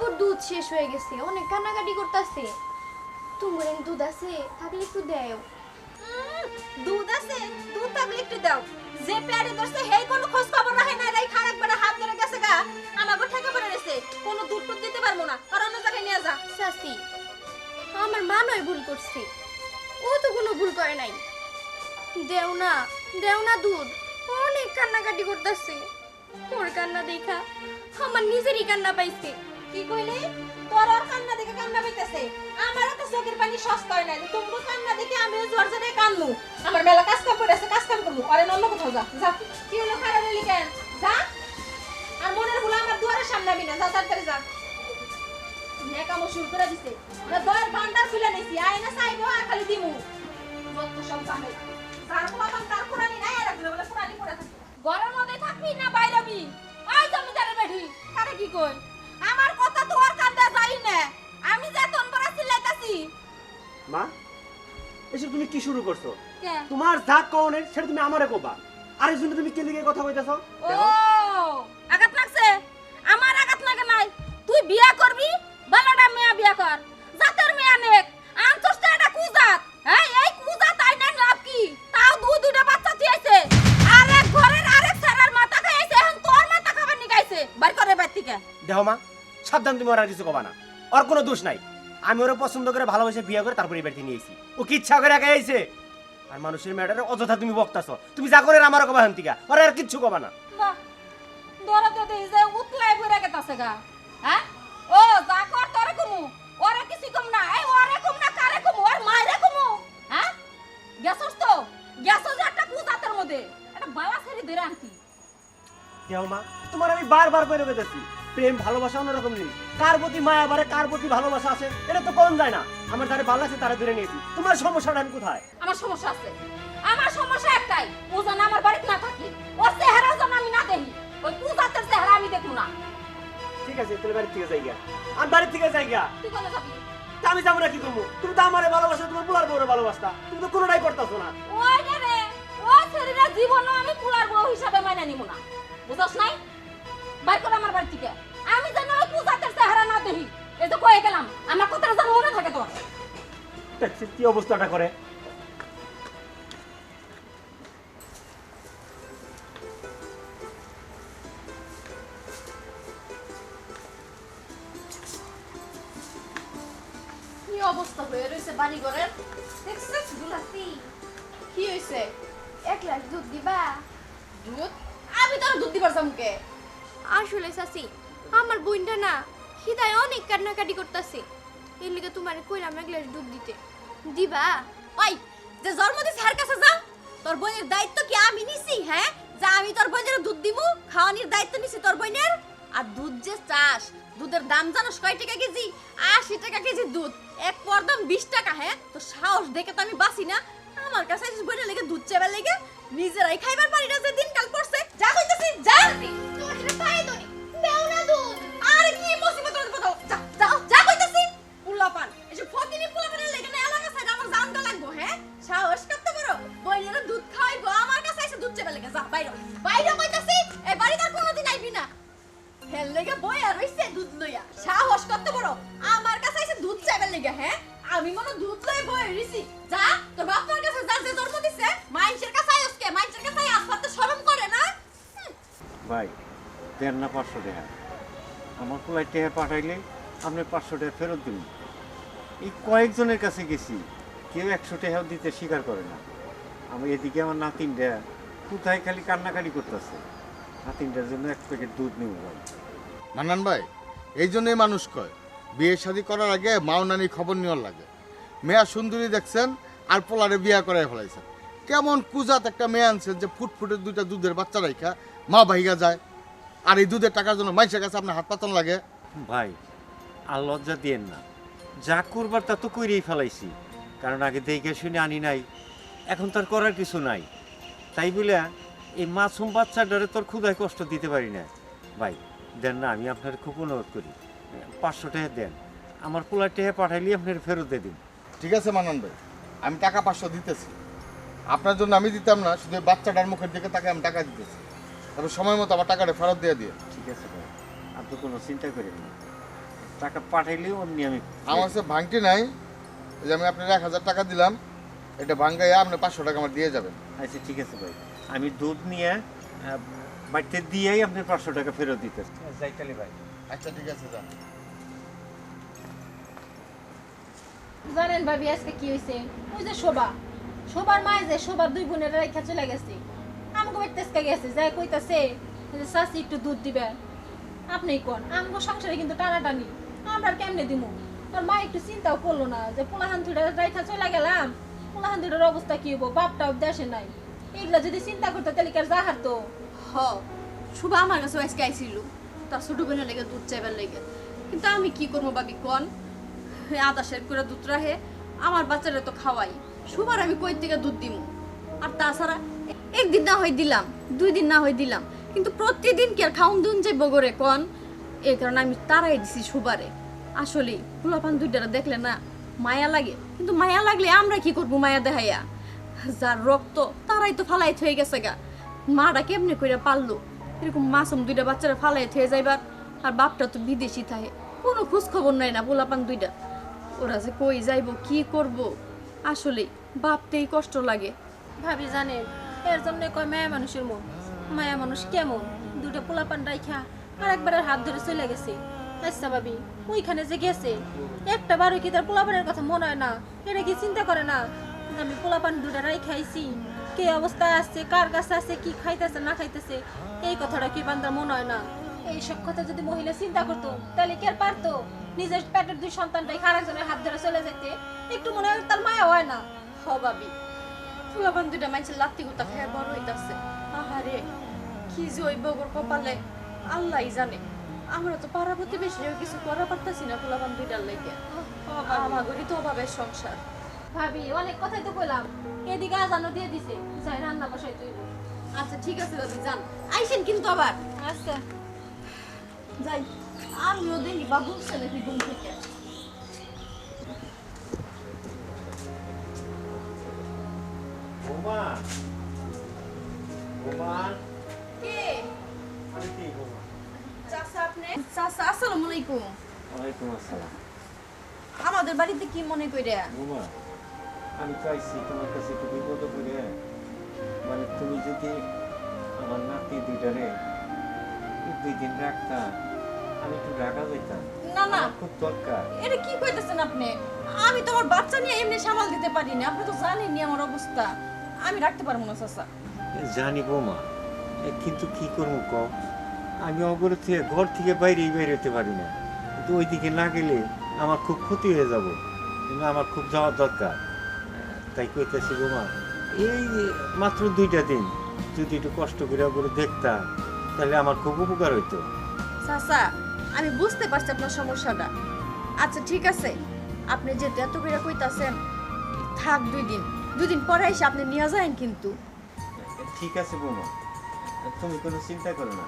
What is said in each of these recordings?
আমাগো দুধ শেষ হয়ে গেছে, অনেক কান্নাকাটি করতেছে। তোমার দুধ আছে থাকলে একটু দেও। দুধ আছে, দুধ থাকলে একটু দাও। যে পেয়ারে ধরছে হেই কোনো খোঁজ খবর রাখে না, রাই খারাপ করে হাত ধরে গেছে গা। আমাগো ঠেকা পড়ে রয়েছে, কোনো দুধ টুধ দিতে পারবো না, আর অন্য জায়গায় নিয়ে যা। চাচি, আমার মা নয় ভুল করছে, ও তো কোনো ভুল করে নাই। দেও না দুধ, অনেক কান্নাকাটি করতেছে। ওর কান্না দেখা আমার নিজেরই কান্না পাইছে। কি কইলি? তোর আর কান্না দেখে কান্না পাইতেছে? আমারও তো চোখের পানি সস্তা হয় না, তুমি কান্না দেখে আমিও জোর জোরে কান্নু। আমার মেলা কাজ কাম পড়ে আছে, কাজ কাম করবো, আরে অন্য কোথাও যা। যা, কি হলো খারাপ হলি কেন? যা, আর মনের ভুলা আমার দুয়ারের সামনে আবি না, যা তাড়াতাড়ি যা। নেকামো শুরু করে দিছে, না দয়ের ভান্ডার খুলে নিছি, আয় না চাইবো আর খালি দিমু। যত সব ঝামেলা, যার পোলা পান তার কুড়ানি নাই, আর একজন বলে কুড়ানি পড়ে থাকে। ঘরের মধ্যে থাকবি না বাইরে হবি? ওই জমিদারের বেঠি, আরে কি কই? আমার কথা তো আর কান্দা যাই না, আমি যে তোন বড় চিল্লাইতাছি। মা, এসব তুমি কি শুরু করছো? কে? তোমার যা কওনে সেটা তুমি আমারে কবা, আর এই জন্য তুমি কে লিগে কথা কইতাছো? ও, আঘাত লাগছে? আমার আঘাত লাগে নাই। তুই বিয়া করবি, বালাডা মেয়া বিয়া কর। জাতের মেয়া নেক, আনছস তো এটা কুজাত। হ্যাঁ, এই কুজাত আইনা লাভ কি? তাও দুইটা বাচ্চা দিয়েছে। আরেক ঘরের আরেক সারার মাথা খাইছে, এখন তোর মাথা খাবার নিগাইছে। বাইর করে বাইর থেকে। দেখো মা, সাবধান, তুমি ওর আর কিছু কবা না। ওর কোনো দোষ নাই, আমি ওরে পছন্দ করে ভালোবেসে বিয়ে করে তারপরে এই বাড়িতে নিয়ে এসেছি। ও কি ইচ্ছা করে একা আইছে? আর মানুষের ম্যাটারে অযথা তুমি বকতাছো। তুমি যা করে আমারও কবা হান্তিকা, ওর আর কিচ্ছু কবা না। বাহ, দরা তো দেই যে উতলাই বইরা গেতাছে গা। হ্যাঁ? ও যা কর তোরে কমু। ওরে কিছু কম না। এই ওরে কম না, কারে কমু? ওর মাইরে কমু। হ্যাঁ? গেছস তো? গেছস যে একটা কুজাতের মধ্যে। একটা বালা ছেড়ে ধরে আনতি। দেখো মা, তোমার আমি বারবার কইরে বেঁধেছি, প্রেম ভালোবাসা অন্যরকম জিনিস। কার প্রতি মায়া বাড়ে, কার প্রতি ভালোবাসা আছে, এটা তো কোন যায় না। আমার যারা ভালো আছে তারা ধরে নিয়েছি। তোমার সমস্যাটা আমি কোথায়? আমার সমস্যা আছে। আমার সমস্যা একটাই। ও যেন আমার বাড়িতে না থাকি। ওর চেহারা যেন আমি না দেখি। ওই কুজাতের চেহারা আমি দেখব না। ঠিক আছে, তুমি বাড়ি থেকে যাইগা। আমি বাড়ি থেকে যাইগা। তুই কোনে যাবি? তা আমি যাবো না কি করবো? তুমি তো আমারে ভালোবাসা, তোমার পোলার বউরে ভালোবাসতা, তুমি তো কোনোটাই করতেছো না। ওই রে, ওই ছেলেরা জীবনও আমি পুলার বউ হিসাবে মাইনা নিব না। বুঝছস নাই? বাইর কর আমার বাড়ি থেকে। আমি যেন ওই কুজাতের চেহারা না দেখি। এই তো কয়ে গেলাম। আমার কথাটা যেন মনে থাকে তোর। দেখছি কি অবস্থাটা করে। কি অবস্থা হয়ে রয়েছে বাড়ি ঘরের, দেখছিস গুলাসি? কি হয়েছে? 1 গ্লাস দুধ দিবা? দুধ? আমি তোর দুধ দিবার যামকে। আসলে চাচি, আমার বোনটা না খিদায় অনেক কান্নাকাটি করতেছে, এর লিগে তোমারে কইলাম 1 গ্লাস দুধ দিতে। দিবা? ওই যে জন্ম দিছ হার কাছে যা। তোর বোনের দায়িত্ব কি আমি নিছি? হ্যাঁ, যা আমি তোর বোনের দুধ দিমু, খাওয়ানির দায়িত্ব নিছি তোর বোনের। আর দুধ যে চাস, দুধের দাম জানোস কয় টাকা কেজি? 80 টাকা কেজি দুধ, এক পরদম 20 টাকা। হ্যাঁ, তো সাহস দেখে তো আমি বাসি না। আমার কাছে এসে বোনের লেগে দুধ চাইবার লেগে নিজেরাই খাইবার পারি না যে দিনকাল পড়ছে। যা কইতাছি যা। তোমার এটা পায়ে ধরি, দাও না দুধ। আরে কি মুসিবত হতে পারো? যা যা যা কইতাছি। পোলাপান, এসব ফকিনি পোলাপানের লেগে না এলাকা সাইড আমার জানটা লাগবো। হ্যাঁ, সাহস করতে পারো? বইনেরা দুধ খাইবো, আমার কাছে এসে দুধ চাইবার লেগে। যা বাইরে বাইরে কইতাছি। এই বাড়ি তার কোনোদিন আইবি না। হেল লেগে বই আর রইছে দুধ লইয়া। সাহস করতে পারো আমার কাছে এসে দুধ চাইবার লেগে? হ্যাঁ, আমি মনে দুধ লই বই রইছি। যা তোর বাপ তোর কাছে যা, যে জন্ম দিছে মাইনসের কাছে আইসকে, মাইনসের কাছে আসতে শরম করে না? ভাই, দেন না 500 টাকা। আমার পোলাই টাকা পাঠাইলে আপনি 500 টাকা ফেরত দিন। এই কয়েকজনের কাছে গেছি, কেউ 100 টাকাও দিতে স্বীকার করে না। আমি এদিকে আমার নাতিনটা কোথায় খালি কান্নাকাটি করতেছে। নাতিনটার জন্য 1 প্যাকেট দুধ নেব ভাই। মান্নান ভাই, এই জন্যই মানুষ কয় বিয়ে শাদী করার আগে মাও নানি খবর নেওয়ার লাগে। মেয়া সুন্দরী দেখছেন আর পোলারে বিয়া করাই ফেলাইছেন। কেমন কুজাত একটা মেয়ে আনছেন যে ফুটফুটে 2টা দুধের বাচ্চা রাইখা মা ভাইগা যায়, আর এই দুধের টাকার জন্য মানুষের কাছে আপনার হাত পাতন লাগে। ভাই, আর লজ্জা দিয়েন না, যা করবার তা তো কইরেই ফেলাইছি। কারণ আগে দেখে শুনে আনি নাই, এখন তার করার কিছু নাই। তাই বলে এই মাসুম বাচ্চাটারে তোর ক্ষুধায় কষ্ট দিতে পারি না। ভাই দেন না, আমি আপনার খুব অনুরোধ করি, 500 টাকা দেন। আমার পোলার টাকা পাঠাইলে আপনার ফেরত দিয়ে দিন। ঠিক আছে মান্নান ভাই, আমি টাকা 500 দিতেছি। আপনার জন্য আমি দিতাম না, শুধু বাচ্চাটার মুখের দিকে তাকে আমি টাকা দিতেছি। তবে সময় মতো আমার টাকাটা ফেরত দিয়ে দিয়ে। ঠিক আছে ভাই, আপনি কোনো চিন্তা করেন না। টাকা পাঠাইলে অমনি আমি আমার কাছে ভাঙটি নাই, এই যে আমি আপনার 1000 টাকা দিলাম, এটা ভাঙ্গাইয়া আপনি 500 টাকা আমার দিয়ে যাবেন। আচ্ছা ঠিক আছে ভাই, আমি দুধ নিয়ে বাড়িতে দিয়েই আপনার 500 টাকা ফেরত দিতে যাই তাহলে ভাই। আচ্ছা ঠিক আছে, যান। জানেন ভাবি আজকে কি হয়েছে? ওই যে শোভার মায় যে শোভার 2 বোনের রেখা চলে গেছে, আমাকে বাড়িতে আজকে গেছে, যাই কইতাছে যে শাশি একটু দুধ দিবে। আপনি কোন আমগো সংসারে কিন্তু টানাটানি, আমরা আর কেমনে দিমু? আর মা একটু চিন্তাও করলো না যে পোলাহান দুইটা রেখা চলে গেলাম, পোলাহান দুইটার অবস্থা কি হবো, বাপটাও দেশে নাই। এগুলা যদি চিন্তা করতে তাহলে কি আর যাহার তো। হ শুভ আমার কাছে আজকে আইছিল তার ছোট বোনের লেগে দুধ চাইবার লেগে, কিন্তু আমি কি করবো ভাবি কন? আদা শের করে দুধ রাখে, আমার বাচ্চারা তো খাওয়াই, শুভার আমি কই থেকে দুধ দিমু? আর তাছাড়া একদিন না হয় দিলাম, 2 দিন না হয় দিলাম, কিন্তু প্রতিদিন কি আর খাউন দুন যাইব গরে কন? এই কারণে আমি তারাই দিছি শুভারে। আসলে পোলাপান দুইটারা দেখলে না মায়া লাগে, কিন্তু মায়া লাগলে আমরা কি করবো মায়া দেখাইয়া? যার রক্ত তারাই তো ফালাই থয়ে গেছে গা, মাটা কেমনে কইরা পারলো এরকম মাসুম 2টা বাচ্চারা ফালাই থয়ে যাইবার? আর বাপটা তো বিদেশি থাকে, কোনো খোঁজ খবর নাই না পোলাপান 2টা, ওরা যে কই যাইব কি করব? আসলে ভাবতেই কষ্ট লাগে। ভাবি জানেন এর জন্য কয় মায়া মানুষের মন। মায়া মানুষ কেমন, 2টা পোলাপান রাইখা আর একবারের হাত ধরে চলে গেছে। আচ্ছা ভাবি, ওইখানে যে গেছে একটা বারো কি তার পোলাপানের কথা মনে হয় না? এটা কি চিন্তা করে না যে আমি পোলাপান 2টা রাইখাইছি, কে অবস্থায় আসছে, কার কাছে আছে, কি খাইতেছে না খাইতেছে, এই কথাটা কি বান্দার মনে হয় না? এইসব কথা যদি মহিলা চিন্তা করতো তাহলে কি আর পারতো নিজের পেটের 2 সন্তানটাই আরেকজনের হাত ধরে চলে যেতে? একটু মনে হয় তার মায়া হয় না? হ ভাবি, পোলাপান 2টা মানুষের লাত্তি গুতা খেয়ে বড় হইতাছে। আহারে কি যে ওই বগর কপালে আল্লাহই জানে। আমরা তো পাড়া প্রতিবেশীও কিছু করা পারতাছি না পোলাপান 2টার লেগে। আমাগরই তো অভাবের সংসার। ভাবি অনেক কথাই তো কইলাম, এদিকে আজানও দিয়ে দিছে, যাই রান্না বসাই তুই। আচ্ছা ঠিক আছে ভাবি, যান আইসেন কিন্তু আবার। আচ্ছা যাই, আমিও দেখি বাবু উঠছে নাকি ঘুম থেকে। বোমা বোমা কে? আমি কি বোমা? চাচা আপনি? চাচা আসসালামু আলাইকুম। ওয়ালাইকুম আসসালাম। আমাদের বাড়িতে কি মনে কইরা? বোমা আমি চাইছি তোমার কাছে একটু বিপদ করে, মানে তুমি যদি আমার নাতি 2টারে 2 দিন রাখতা, আমি একটু রাখা যাইতাম। না না, আমার খুব দরকার। এটা কি কইতেছেন আপনি? আমি তো আমার বাচ্চা নিয়ে এমনি সামাল দিতে পারি না, আপনি তো জানেনই আমার অবস্থা, আমি রাখতে পারবো না চাচা। জানি বোমা, কিন্তু কি করবো ক? আমি অগর থেকে ঘর থেকে বাইরেই বের হতে পারি না, কিন্তু ওইদিকে না গেলে আমার খুব ক্ষতি হয়ে যাব, কিন্তু আমার খুব যাওয়ার দরকার। তাই কইতেছি বোমা, এই মাত্র 2টা দিন যদি একটু কষ্ট করে ওগুলো দেখতাম তাহলে আমার খুব উপকার হইতো। চাচা আমি বুঝতে পারছি আপনার সমস্যাটা। আচ্ছা ঠিক আছে, আপনি যে এত করে কইতাছেন, থাক 2 দিন পরে এসে আপনি নিয়ে যান কিন্তু। ঠিক আছে বোমা, তুমি কোনো চিন্তা করো না,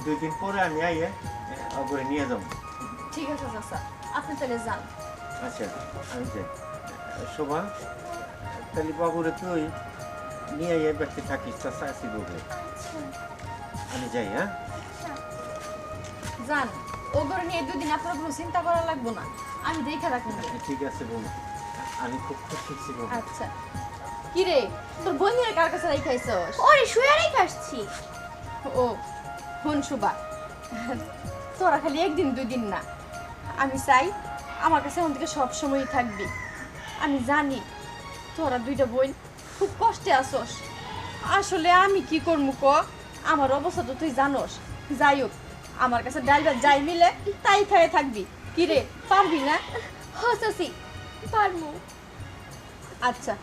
2 দিন পরে আমি আইয়ে ওগুলো নিয়ে যাবো। ঠিক আছে চাচা, আপনি তাহলে যান। আচ্ছা আমি যাই। শোভা, তাহলে বাবুরে তুই নিয়ে আইয়ে ব্যক্তি থাকিস, চাষা আসি বলবে। আমি যাই, হ্যাঁ? যান, ওগরে নিয়ে 2 দিন আপনার কোনো চিন্তা করা লাগবে না, আমি দেখে রাখবো। ঠিক আছে বোমা, আমি খুব খুশি হচ্ছি বোমা। আচ্ছা কি রে, তোর বোনের কার কাছে রাইখাইছস? ওরে শুয়ে রেখে আসছি। ও হন সুবা, তোরা খালি 1 দিন 2 দিন না, আমি চাই আমার কাছে এখন থেকে সব সময়ই থাকবি। আমি জানি তোরা 2টা বোন খুব কষ্টে আসস, আসলে আমি কি করবো ক? আমার অবস্থা তো তুই জানোস। যাই হোক, আমার কাছে ডাল ভাত যাই মিলে তাই খেয়ে থাকবি। কি রে, পারবি না? হ চাচি, পারমু। আচ্ছা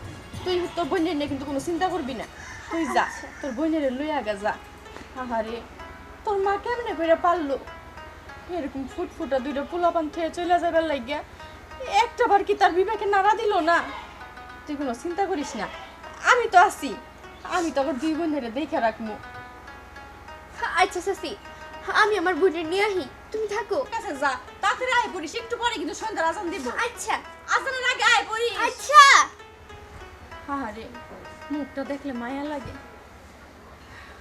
তুই তোর বোনের নিয়ে কিন্তু কোনো চিন্তা করবি না, তুই যা তোর বোনের লইয়া গা যা। আহারে তোর মা কেমনে করে পারলো এরকম ফুটফুটা 2টা পোলাপান খেয়ে চলে যাবার লাগিয়া? একটা বার কি তার বিবেকে নাড়া দিল না? তুই কোনো চিন্তা করিস না, আমি তো আছি, আমি তো আবার 2 বোনের দেখে রাখবো। আচ্ছা চাচি, আমি আমার বোনের নিয়ে আহি, তুমি থাকো। ঠিক আছে যা, তাড়াতাড়ি আয় পড়িস, একটু পরে কিন্তু সন্ধ্যার আজান দিব। আচ্ছা আজানের আগে আয় পড়িস। আচ্ছা। আহারে মুখটা দেখলে মায়া লাগে।